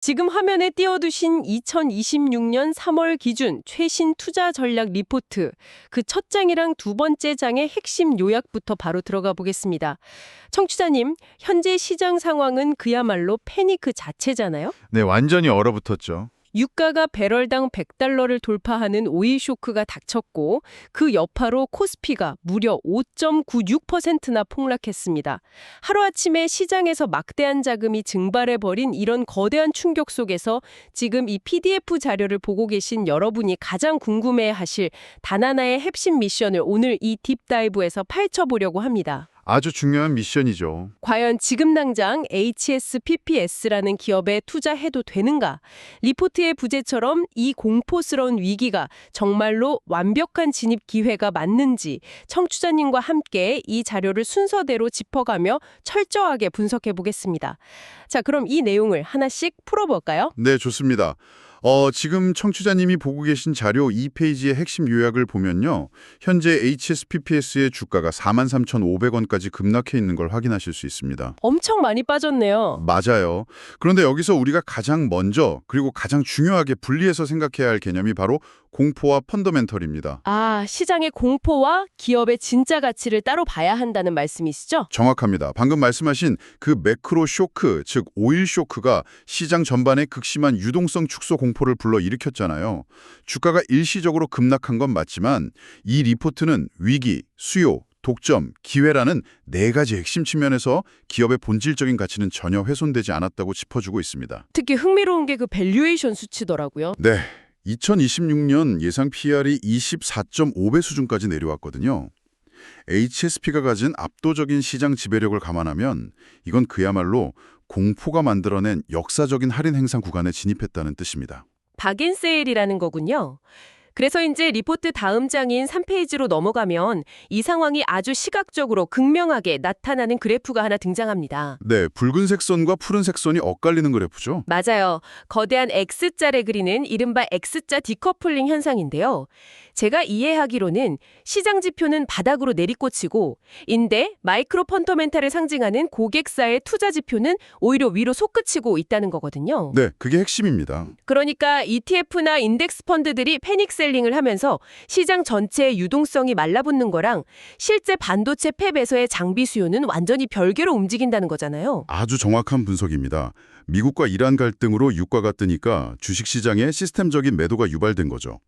지금 화면에 띄워두신 2026년 3월 기준 최신 투자 전략 리포트, 그 첫 장이랑 두 번째 장의 핵심 요약부터 바로 들어가 보겠습니다. 청취자님, 현재 시장 상황은 그야말로 패닉 그 자체잖아요? 네, 완전히 얼어붙었죠. 유가가 배럴당 100달러를 돌파하는 오일 쇼크가 닥쳤고 그 여파로 코스피가 무려 5.96%나 폭락했습니다. 하루아침에 시장에서 막대한 자금이 증발해버린 이런 거대한 충격 속에서 지금 이 PDF 자료를 보고 계신 여러분이 가장 궁금해하실 단 하나의 핵심 미션을 오늘 이 딥다이브에서 파헤쳐보려고 합니다. 아주 중요한 미션이죠. 과연 지금 당장 HSPPS라는 기업에 투자해도 되는가? 리포트의 부제처럼 이 공포스러운 위기가 정말로 완벽한 진입 기회가 맞는지 청취자님과 함께 이 자료를 순서대로 짚어가며 철저하게 분석해 보겠습니다. 자, 그럼 이 내용을 하나씩 풀어볼까요? 네, 좋습니다. 지금 청취자님이 보고 계신 자료 2페이지의 핵심 요약을 보면요. 현재 HSPPS의 주가가 43,500원까지 급락해 있는 걸 확인하실 수 있습니다. 엄청 많이 빠졌네요. 맞아요. 그런데 여기서 우리가 가장 먼저 그리고 가장 중요하게 분리해서 생각해야 할 개념이 바로 공포와 펀더멘털입니다. 아, 시장의 공포와 기업의 진짜 가치를 따로 봐야 한다는 말씀이시죠? 정확합니다. 방금 말씀하신 그 매크로 쇼크, 즉 오일 쇼크가 시장 전반에 극심한 유동성 축소 공포를 불러일으켰잖아요. 주가가 일시적으로 급락한 건 맞지만 이 리포트는 위기, 수요, 독점, 기회라는 네 가지 핵심 측면에서 기업의 본질적인 가치는 전혀 훼손되지 않았다고 짚어주고 있습니다. 특히 흥미로운 게 그 밸류에이션 수치더라고요. 네, 2026년 예상 PR이 24.5배 수준까지 내려왔거든요. HSP가 가진 압도적인 시장 지배력을 감안하면 이건 그야말로 공포가 만들어낸 역사적인 할인 행상 구간에 진입했다는 뜻입니다. 박앤세일이라는 거군요. 그래서 이제 리포트 다음 장인 3페이지로 넘어가면 이 상황이 아주 시각적으로 극명하게 나타나는 그래프가 하나 등장합니다. 네, 붉은색 선과 푸른색 선이 엇갈리는 그래프죠. 맞아요. 거대한 X자를 그리는 이른바 X자 디커플링 현상인데요. 제가 이해하기로는 시장 지표는 바닥으로 내리꽂히고 인데 마이크로 펀더멘탈을 상징하는 고객사의 투자 지표는 오히려 위로 솟구치고 있다는 거거든요. 네, 그게 핵심입니다. 그러니까 ETF나 인덱스 펀드들이 패닉셀링을 하면서 시장 전체의 유동성이 말라붙는 거랑 실제 반도체 팹에서의 장비 수요는 완전히 별개로 움직인다는 거잖아요. 아주 정확한 분석입니다. 미국과 이란 갈등으로 유가가 뜨니까 주식시장에 시스템적인 매도가 유발된 거죠.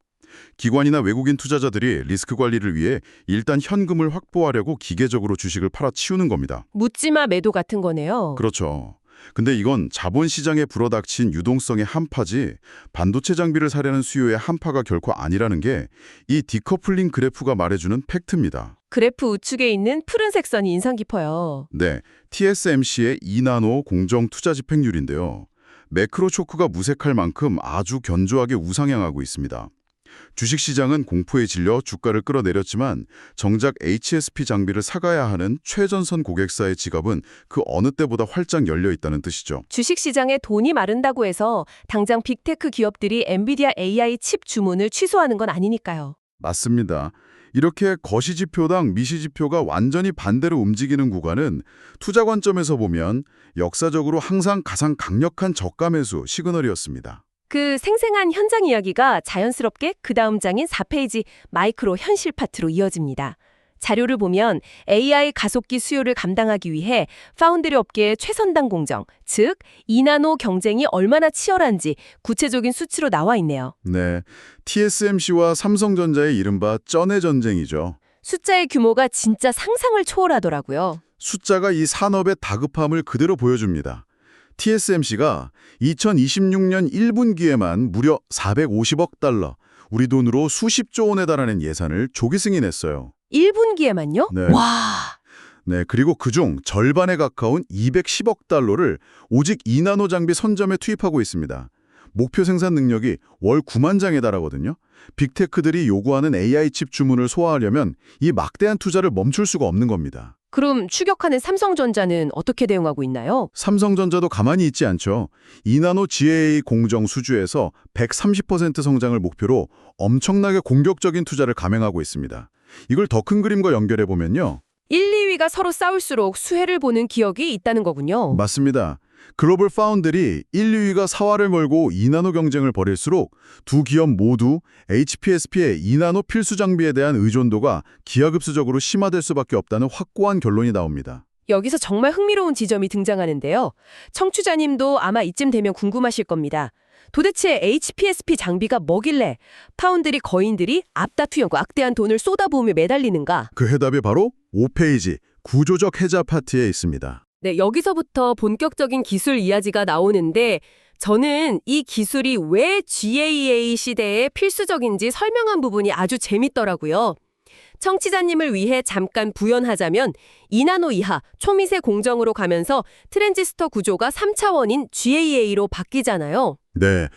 기관이나 외국인 투자자들이 리스크 관리를 위해 일단 현금을 확보하려고 기계적으로 주식을 팔아치우는 겁니다. 묻지마 매도 같은 거네요. 그렇죠. 근데 이건 자본시장에 불어닥친 유동성의 한파지 반도체 장비를 사려는 수요의 한파가 결코 아니라는 게 이 디커플링 그래프가 말해주는 팩트입니다. 그래프 우측에 있는 푸른색 선이 인상 깊어요. 네, TSMC의 2나노 공정 투자 집행률인데요. 매크로 쇼크가 무색할 만큼 아주 견조하게 우상향하고 있습니다. 주식시장은 공포에 질려 주가를 끌어내렸지만 정작 HSP 장비를 사가야 하는 최전선 고객사의 지갑은 그 어느 때보다 활짝 열려 있다는 뜻이죠. 주식시장에 돈이 마른다고 해서 당장 빅테크 기업들이 엔비디아 AI 칩 주문을 취소하는 건 아니니까요. 맞습니다. 이렇게 거시지표당 미시지표가 완전히 반대로 움직이는 구간은 투자 관점에서 보면 역사적으로 항상 가장 강력한 저가 매수 시그널이었습니다. 그 생생한 현장 이야기가 자연스럽게 그 다음 장인 4페이지 마이크로 현실 파트로 이어집니다. 자료를 보면 AI 가속기 수요를 감당하기 위해 파운드리 업계의 최선당 공정, 즉 2나노 경쟁이 얼마나 치열한지 구체적인 수치로 나와 있네요. 네, TSMC와 삼성전자의 이른바 쩐의 전쟁이죠. 숫자의 규모가 진짜 상상을 초월하더라고요. 숫자가 이 산업의 다급함을 그대로 보여줍니다. TSMC가 2026년 1분기에만 무려 450억 달러, 우리 돈으로 수십조 원에 달하는 예산을 조기 승인했어요. 1분기에만요? 네. 와! 네, 그리고 그중 절반에 가까운 210억 달러를 오직 2나노 장비 선점에 투입하고 있습니다. 목표 생산 능력이 월 9만 장에 달하거든요. 빅테크들이 요구하는 AI 칩 주문을 소화하려면 이 막대한 투자를 멈출 수가 없는 겁니다. 그럼 추격하는 삼성전자는 어떻게 대응하고 있나요? 삼성전자도 가만히 있지 않죠. 2나노 GAA 공정 수주에서 130% 성장을 목표로 엄청나게 공격적인 투자를 감행하고 있습니다. 이걸 더 큰 그림과 연결해 보면요. 1, 2위가 서로 싸울수록 수혜를 보는 기업이 있다는 거군요. 맞습니다. 글로벌 파운드리 1, 2위가 사활을 걸고 2나노 경쟁을 벌일수록 두 기업 모두 HPSP의 2나노 필수 장비에 대한 의존도가 기하급수적으로 심화될 수밖에 없다는 확고한 결론이 나옵니다. 여기서 정말 흥미로운 지점이 등장하는데요. 청취자님도 아마 이쯤 되면 궁금하실 겁니다. 도대체 HPSP 장비가 뭐길래 파운드리 거인들이 앞다투형과 악대한 돈을 쏟아부으며 매달리는가? 그 해답이 바로 5페이지 구조적 해자 파트에 있습니다. 네, 여기서부터 본격적인 기술 이야기가 나오는데 저는 이 기술이 왜 GAA 시대에 필수적인지 설명한 부분이 아주 재밌더라고요. 청취자님을 위해 잠깐 부연하자면 2나노 이하 초미세 공정으로 가면서 트랜지스터 구조가 3차원인 GAA로 바뀌잖아요. 네,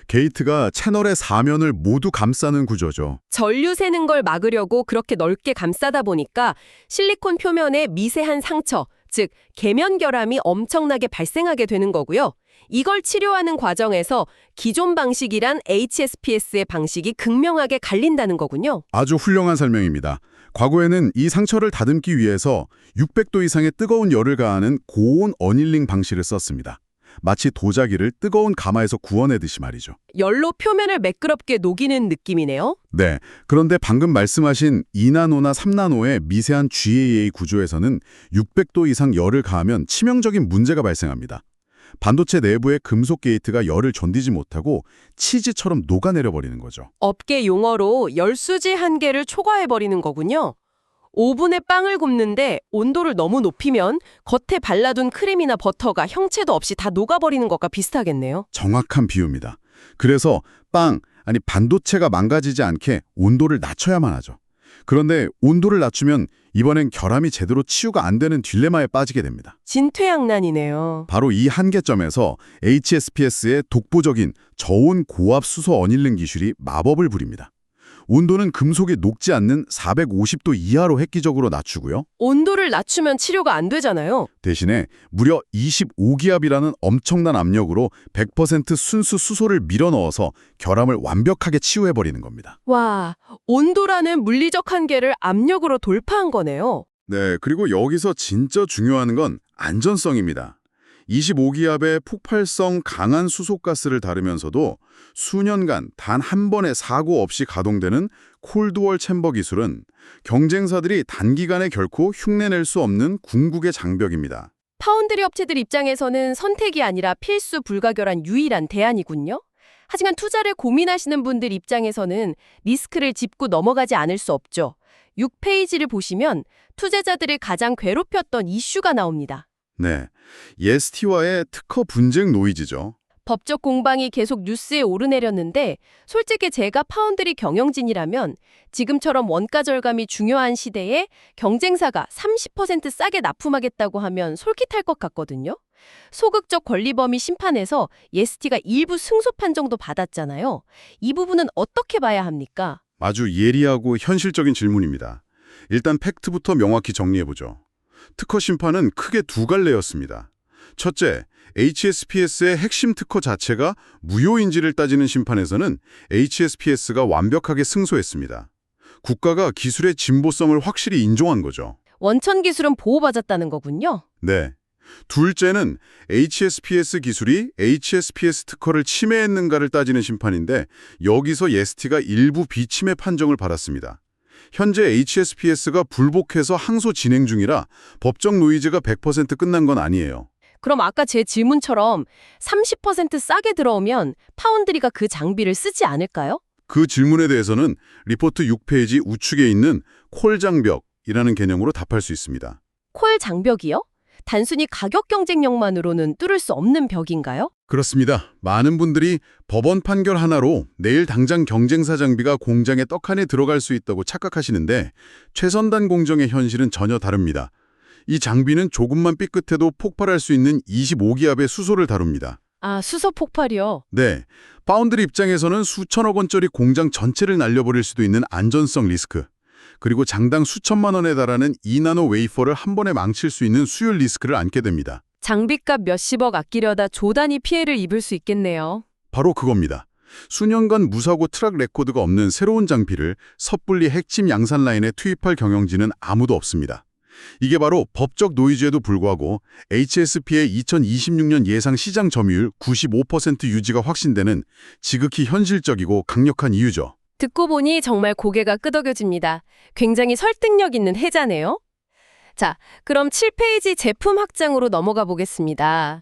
게이트가 채널의 사면을 모두 감싸는 구조죠. 전류 새는 걸 막으려고 그렇게 넓게 감싸다 보니까 실리콘 표면에 미세한 상처, 즉 계면 결함이 엄청나게 발생하게 되는 거고요. 이걸 치료하는 과정에서 기존 방식이란 HSPS의 방식이 극명하게 갈린다는 거군요. 아주 훌륭한 설명입니다. 과거에는 이 상처를 다듬기 위해서 600도 이상의 뜨거운 열을 가하는 고온 어닐링 방식을 썼습니다. 마치 도자기를 뜨거운 가마에서 구워내듯이 말이죠. 열로 표면을 매끄럽게 녹이는 느낌이네요. 네, 그런데 방금 말씀하신 2나노나 3나노의 미세한 GAA 구조에서는 600도 이상 열을 가하면 치명적인 문제가 발생합니다. 반도체 내부의 금속 게이트가 열을 견디지 못하고 치즈처럼 녹아내려 버리는 거죠. 업계 용어로 열수지 한계를 초과해버리는 거군요. 오븐에 빵을 굽는데 온도를 너무 높이면 겉에 발라둔 크림이나 버터가 형체도 없이 다 녹아버리는 것과 비슷하겠네요. 정확한 비유입니다. 그래서 반도체가 망가지지 않게 온도를 낮춰야만 하죠. 그런데 온도를 낮추면 이번엔 결함이 제대로 치유가 안 되는 딜레마에 빠지게 됩니다. 진퇴양난이네요. 바로 이 한계점에서 HSPS의 독보적인 저온 고압 수소 어닐링 기술이 마법을 부립니다. 온도는 금속이 녹지 않는 450도 이하로 획기적으로 낮추고요. 온도를 낮추면 치료가 안 되잖아요. 대신에 무려 25기압이라는 엄청난 압력으로 100% 순수 수소를 밀어넣어서 결함을 완벽하게 치유해버리는 겁니다. 와, 온도라는 물리적 한계를 압력으로 돌파한 거네요. 네, 그리고 여기서 진짜 중요한 건 안전성입니다. 25기압의 폭발성 강한 수소가스를 다루면서도 수년간 단 한 번의 사고 없이 가동되는 콜드월 챔버 기술은 경쟁사들이 단기간에 결코 흉내낼 수 없는 궁극의 장벽입니다. 파운드리 업체들 입장에서는 선택이 아니라 필수 불가결한 유일한 대안이군요. 하지만 투자를 고민하시는 분들 입장에서는 리스크를 짚고 넘어가지 않을 수 없죠. 6페이지를 보시면 투자자들을 가장 괴롭혔던 이슈가 나옵니다. 네, 예스티와의 특허 분쟁 노이즈죠. 법적 공방이 계속 뉴스에 오르내렸는데 솔직히 제가 파운드리 경영진이라면 지금처럼 원가 절감이 중요한 시대에 경쟁사가 30% 싸게 납품하겠다고 하면 솔깃할 것 같거든요. 소극적 권리범위 심판에서 예스티가 일부 승소 판정도 받았잖아요. 이 부분은 어떻게 봐야 합니까? 아주 예리하고 현실적인 질문입니다. 일단 팩트부터 명확히 정리해보죠. 특허 심판은 크게 두 갈래였습니다. 첫째, HSPS의 핵심 특허 자체가 무효인지를 따지는 심판에서는 HSPS가 완벽하게 승소했습니다. 국가가 기술의 진보성을 확실히 인정한 거죠. 원천 기술은 보호받았다는 거군요. 네. 둘째는 HSPS 기술이 HSPS 특허를 침해했는가를 따지는 심판인데 여기서 예스티가 일부 비침해 판정을 받았습니다. 현재 HSPS가 불복해서 항소 진행 중이라 법적 노이즈가 100% 끝난 건 아니에요. 그럼 아까 제 질문처럼 30% 싸게 들어오면 파운드리가 그 장비를 쓰지 않을까요? 그 질문에 대해서는 리포트 6페이지 우측에 있는 콜 장벽이라는 개념으로 답할 수 있습니다. 콜 장벽이요? 단순히 가격 경쟁력만으로는 뚫을 수 없는 벽인가요? 그렇습니다. 많은 분들이 법원 판결 하나로 내일 당장 경쟁사 장비가 공장에 떡하니 들어갈 수 있다고 착각하시는데 최선단 공정의 현실은 전혀 다릅니다. 이 장비는 조금만 삐끗해도 폭발할 수 있는 25기압의 수소를 다룹니다. 아, 수소 폭발이요? 네, 파운드리 입장에서는 수천억 원짜리 공장 전체를 날려버릴 수도 있는 안전성 리스크, 그리고 장당 수천만 원에 달하는 2나노 웨이퍼를 한 번에 망칠 수 있는 수율 리스크를 안게 됩니다. 장비값 몇십억 아끼려다 조단위 피해를 입을 수 있겠네요. 바로 그겁니다. 수년간 무사고 트랙 레코드가 없는 새로운 장비를 섣불리 핵심 양산 라인에 투입할 경영진은 아무도 없습니다. 이게 바로 법적 노이즈에도 불구하고 HSP의 2026년 예상 시장 점유율 95% 유지가 확신되는 지극히 현실적이고 강력한 이유죠. 듣고 보니 정말 고개가 끄덕여집니다. 굉장히 설득력 있는 해자네요. 자, 그럼 7페이지 제품 확장으로 넘어가 보겠습니다.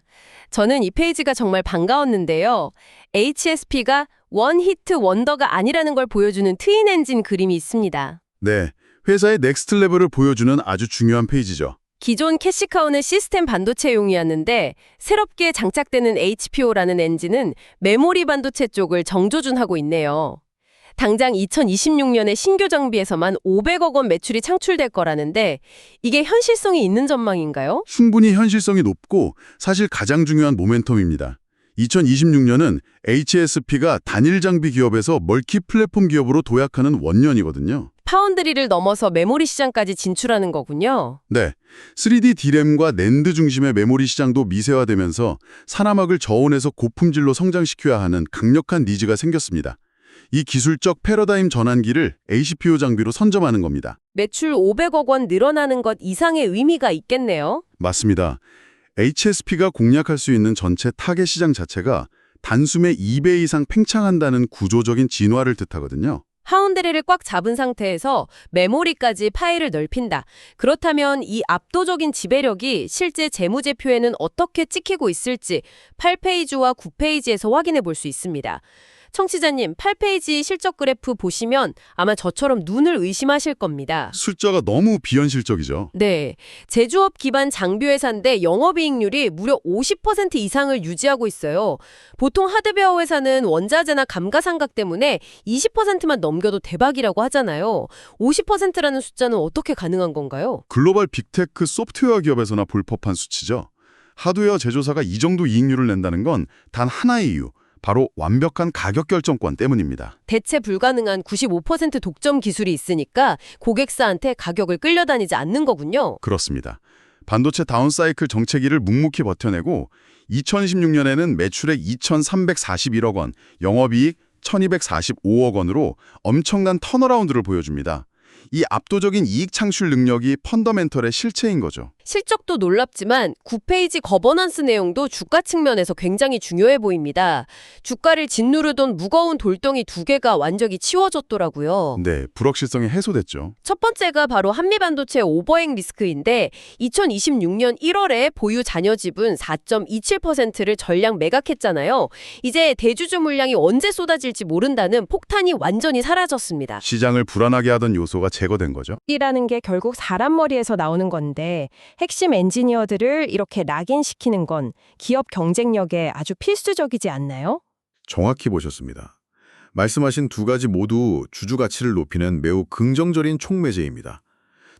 저는 이 페이지가 정말 반가웠는데요. HSP가 원 히트 원더가 아니라는 걸 보여주는 트윈 엔진 그림이 있습니다. 네, 회사의 넥스트 레벨을 보여주는 아주 중요한 페이지죠. 기존 캐시카우는 시스템 반도체용이었는데 새롭게 장착되는 HPO라는 엔진은 메모리 반도체 쪽을 정조준하고 있네요. 당장 2026년에 신규 장비에서만 500억 원 매출이 창출될 거라는데 이게 현실성이 있는 전망인가요? 충분히 현실성이 높고 사실 가장 중요한 모멘텀입니다. 2026년은 HSP가 단일 장비 기업에서 멀티 플랫폼 기업으로 도약하는 원년이거든요. 파운드리를 넘어서 메모리 시장까지 진출하는 거군요. 네, 3D DRAM과 낸드 중심의 메모리 시장도 미세화되면서 산화막을 저온에서 고품질로 성장시켜야 하는 강력한 니즈가 생겼습니다. 이 기술적 패러다임 전환기를 HPO 장비로 선점하는 겁니다. 매출 500억 원 늘어나는 것 이상의 의미가 있겠네요. 맞습니다. HSP가 공략할 수 있는 전체 타겟 시장 자체가 단숨에 2배 이상 팽창한다는 구조적인 진화를 뜻하거든요. 파운드리를 꽉 잡은 상태에서 메모리까지 파일을 넓힌다. 그렇다면 이 압도적인 지배력이 실제 재무제표에는 어떻게 찍히고 있을지 8페이지와 9페이지에서 확인해 볼 수 있습니다. 청취자님, 8페이지 실적 그래프 보시면 아마 저처럼 눈을 의심하실 겁니다. 숫자가 너무 비현실적이죠. 네, 제조업 기반 장비 회사인데 영업이익률이 무려 50% 이상을 유지하고 있어요. 보통 하드웨어 회사는 원자재나 감가상각 때문에 20%만 넘겨도 대박이라고 하잖아요. 50%라는 숫자는 어떻게 가능한 건가요? 글로벌 빅테크 소프트웨어 기업에서나 볼 법한 수치죠. 하드웨어 제조사가 이 정도 이익률을 낸다는 건 단 하나의 이유, 바로 완벽한 가격 결정권 때문입니다. 대체 불가능한 95% 독점 기술이 있으니까 고객사한테 가격을 끌려다니지 않는 거군요. 그렇습니다. 반도체 다운사이클 정체기를 묵묵히 버텨내고 2016년에는 매출액 2,341억 원, 영업이익 1,245억 원으로 엄청난 턴어라운드를 보여줍니다. 이 압도적인 이익 창출 능력이 펀더멘털의 실체인 거죠. 실적도 놀랍지만 9페이지 거버넌스 내용도 주가 측면에서 굉장히 중요해 보입니다. 주가를 짓누르던 무거운 돌덩이 두 개가 완전히 치워졌더라고요. 네, 불확실성이 해소됐죠. 첫 번째가 바로 한미반도체 오버행 리스크인데 2026년 1월에 보유 잔여 지분 4.27%를 전량 매각했잖아요. 이제 대주주 물량이 언제 쏟아질지 모른다는 폭탄이 완전히 사라졌습니다. 시장을 불안하게 하던 요소가 제거된 거죠. 이라는 게 결국 사람 머리에서 나오는 건데 핵심 엔지니어들을 이렇게 락인시키는 건 기업 경쟁력에 아주 필수적이지 않나요? 정확히 보셨습니다. 말씀하신 두 가지 모두 주주 가치를 높이는 매우 긍정적인 촉매제입니다.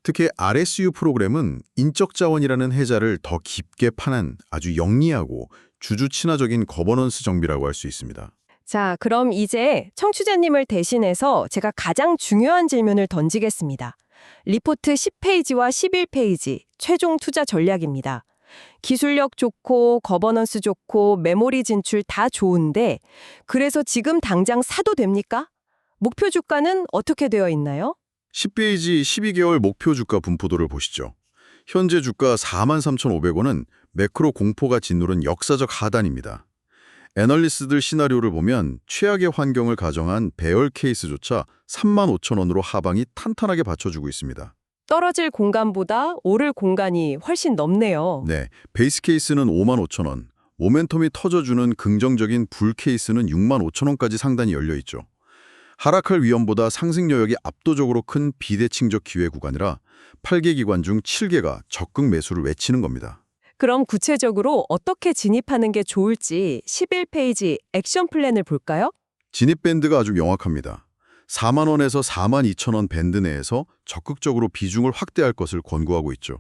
특히 RSU 프로그램은 인적 자원이라는 해자를 더 깊게 파는 아주 영리하고 주주 친화적인 거버넌스 정비라고 할 수 있습니다. 자, 그럼 이제 청취자님을 대신해서 제가 가장 중요한 질문을 던지겠습니다. 리포트 10페이지와 11페이지 최종 투자 전략입니다. 기술력 좋고 거버넌스 좋고 메모리 진출 다 좋은데 그래서 지금 당장 사도 됩니까? 목표 주가는 어떻게 되어 있나요? 10페이지 12개월 목표 주가 분포도를 보시죠. 현재 주가 43,500원은 매크로 공포가 짓누른 역사적 하단입니다. 애널리스트들 시나리오를 보면 최악의 환경을 가정한 배열 케이스조차 35,000원으로 하방이 탄탄하게 받쳐주고 있습니다. 떨어질 공간보다 오를 공간이 훨씬 넓네요. 네, 베이스 케이스는 55,000원, 모멘텀이 터져주는 긍정적인 불 케이스는 65,000원까지 상단이 열려있죠. 하락할 위험보다 상승 여력이 압도적으로 큰 비대칭적 기회 구간이라 8개 기관 중 7개가 적극 매수를 외치는 겁니다. 그럼 구체적으로 어떻게 진입하는 게 좋을지 11페이지 액션 플랜을 볼까요? 진입 밴드가 아주 명확합니다. 4만 원에서 4만 2천 원 밴드 내에서 적극적으로 비중을 확대할 것을 권고하고 있죠.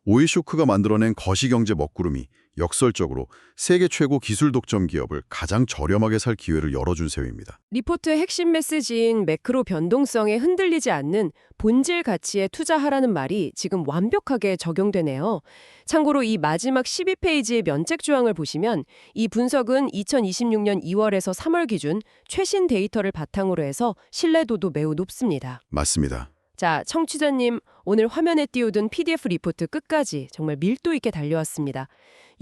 오이쇼크가 만들어낸 거시경제 먹구름이 역설적으로 세계 최고 기술 독점 기업을 가장 저렴하게 살 기회를 열어준 셈입니다. 리포트의 핵심 메시지인 매크로 변동성에 흔들리지 않는 본질 가치에 투자하라는 말이 지금 완벽하게 적용되네요. 참고로 이 마지막 12페이지의 면책 조항을 보시면 이 분석은 2026년 2월에서 3월 기준 최신 데이터를 바탕으로 해서 신뢰도도 매우 높습니다. 맞습니다. 자, 청취자님, 오늘 화면에 띄우던 PDF 리포트 끝까지 정말 밀도 있게 달려왔습니다.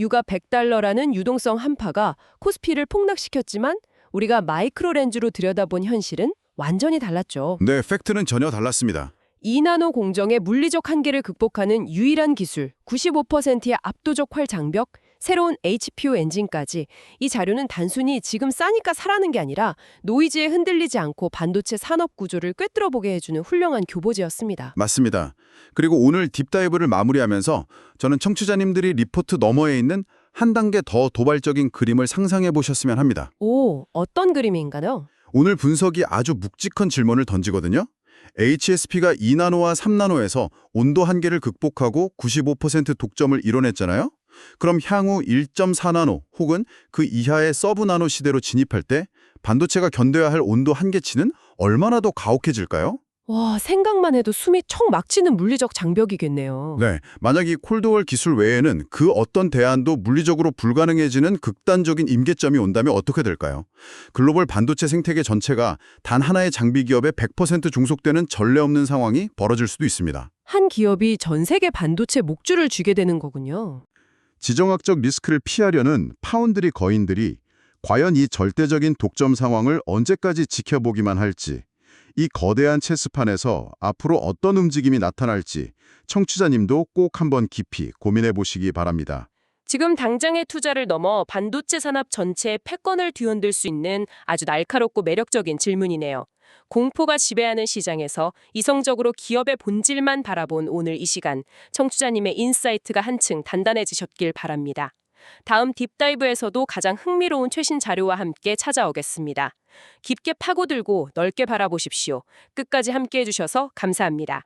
유가 100달러라는 유동성 한파가 코스피를 폭락시켰지만 우리가 마이크로 렌즈로 들여다본 현실은 완전히 달랐죠. 네, 팩트는 전혀 달랐습니다. 2나노 공정의 물리적 한계를 극복하는 유일한 기술, 95%의 압도적 활장벽, 새로운 HPO 엔진까지 이 자료는 단순히 지금 싸니까 사라는 게 아니라 노이즈에 흔들리지 않고 반도체 산업 구조를 꿰뚫어보게 해주는 훌륭한 교보제였습니다. 맞습니다. 그리고 오늘 딥다이브를 마무리하면서 저는 청취자님들이 리포트 너머에 있는 한 단계 더 도발적인 그림을 상상해 보셨으면 합니다. 오, 어떤 그림인가요? 오늘 분석이 아주 묵직한 질문을 던지거든요. HSP가 2나노와 3나노에서 온도 한계를 극복하고 95% 독점을 이뤄냈잖아요. 그럼 향후 1.4나노 혹은 그 이하의 서브나노 시대로 진입할 때 반도체가 견뎌야 할 온도 한계치는 얼마나 더 가혹해질까요? 와, 생각만 해도 숨이 턱 막히는 물리적 장벽이겠네요. 네, 만약 이 콜드월 기술 외에는 그 어떤 대안도 물리적으로 불가능해지는 극단적인 임계점이 온다면 어떻게 될까요? 글로벌 반도체 생태계 전체가 단 하나의 장비 기업에 100% 중속되는 전례 없는 상황이 벌어질 수도 있습니다. 한 기업이 전 세계 반도체 목줄을 쥐게 되는 거군요. 지정학적 리스크를 피하려는 파운드리 거인들이 과연 이 절대적인 독점 상황을 언제까지 지켜보기만 할지, 이 거대한 체스판에서 앞으로 어떤 움직임이 나타날지 청취자님도 꼭 한번 깊이 고민해 보시기 바랍니다. 지금 당장의 투자를 넘어 반도체 산업 전체의 패권을 뒤흔들 수 있는 아주 날카롭고 매력적인 질문이네요. 공포가 지배하는 시장에서 이성적으로 기업의 본질만 바라본 오늘 이 시간, 청취자님의 인사이트가 한층 단단해지셨길 바랍니다. 다음 딥다이브에서도 가장 흥미로운 최신 자료와 함께 찾아오겠습니다. 깊게 파고들고 넓게 바라보십시오. 끝까지 함께해 주셔서 감사합니다.